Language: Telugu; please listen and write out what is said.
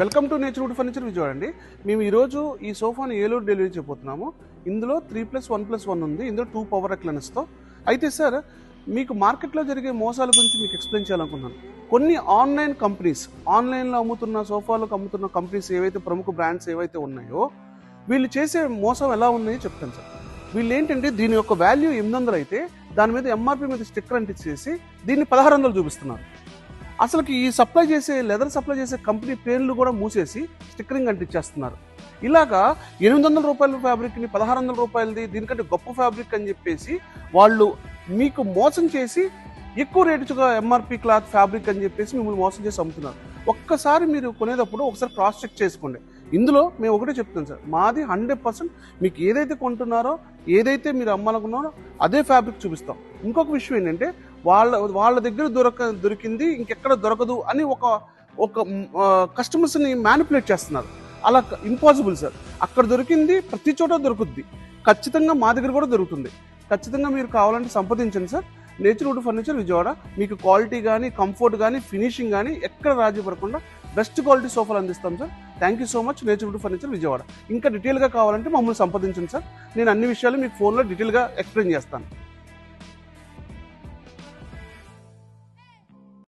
వెల్కమ్ టు నేచర్వుడ్ ఫర్నిచర్ విజయవాడ అండి. మేము ఈరోజు ఈ సోఫాని ఏలూరు డెలివరీ చేయబోతున్నాము. ఇందులో 3+1+1 ఉంది. ఇందులో 2 పవర్ రెక్లైనర్స్తో. అయితే సార్, మీకు మార్కెట్లో జరిగే మోసాల గురించి మీకు ఎక్స్ప్లెయిన్ చేయాలనుకున్నాను. కొన్ని ఆన్లైన్ కంపెనీస్, ఆన్లైన్లో అమ్ముతున్న సోఫాలకు అమ్ముతున్న కంపెనీస్ ఏవైతే ప్రముఖ బ్రాండ్స్ ఏవైతే ఉన్నాయో, వీళ్ళు చేసే మోసం ఎలా ఉన్నాయో చెప్తాను సార్. వీళ్ళు ఏంటంటే దీని యొక్క వాల్యూ 800 అయితే దాని మీద ఎంఆర్పి మీద స్టిక్కర్ అంటించేసి దీన్ని 1600 చూపిస్తున్నారు. అసలుకి ఈ సప్లై చేసే లెదర్ సప్లై చేసే కంపెనీ పేర్లు కూడా మూసేసి స్టిక్కరింగ్ అంటించేస్తున్నారు. ఇలాగా 800 రూపాయల ఫ్యాబ్రిక్ని 1600 రూపాయలది, దీనికంటే గొప్ప ఫ్యాబ్రిక్ అని చెప్పేసి వాళ్ళు మీకు మోసం చేసి ఎక్కువ రేటుగా ఎంఆర్పి క్లాత్ ఫ్యాబ్రిక్ అని చెప్పేసి మిమ్మల్ని మోసం చేసి అమ్ముతున్నారు. ఒక్కసారి మీరు కొనేటప్పుడు ఒకసారి క్రాస్ చెక్ చేసుకోండి. ఇందులో మేము ఒకటే చెప్తాం సార్, మాది 100% మీకు ఏదైతే కొంటున్నారో, ఏదైతే మీరు అమ్మాలనుకున్నారో అదే ఫ్యాబ్రిక్ చూపిస్తాం. ఇంకొక విషయం ఏంటంటే వాళ్ళ దగ్గర దొరికింది ఇంకెక్కడ దొరకదు అని ఒక కస్టమర్స్ని మ్యానిపులేట్ చేస్తున్నారు. అలా ఇంపాసిబుల్ సార్. అక్కడ దొరికింది ప్రతి చోట దొరుకుద్ది. ఖచ్చితంగా మా దగ్గర కూడా దొరుకుతుంది. ఖచ్చితంగా మీరు కావాలంటే సంప్రదించండి సార్. నేచర్వుడ్ ఫర్నిచర్ విజయవాడ. మీకు క్వాలిటీ కానీ, కంఫర్ట్ కానీ, ఫినిషింగ్ కానీ ఎక్కడ రాజీ పడకుండా బెస్ట్ క్వాలిటీ సోఫాలు అందిస్తాం sir. Thank you so much. Naturewood furniture Vijayawada. ఇంకా డీటెయిల్గా కావాలంటే మమ్మల్ని సంప్రదించండి సార్. నేను అన్ని విషయాలు మీకు ఫోన్లో డీటెయిల్గా ఎక్స్ప్లెయిన్ చేస్తాను.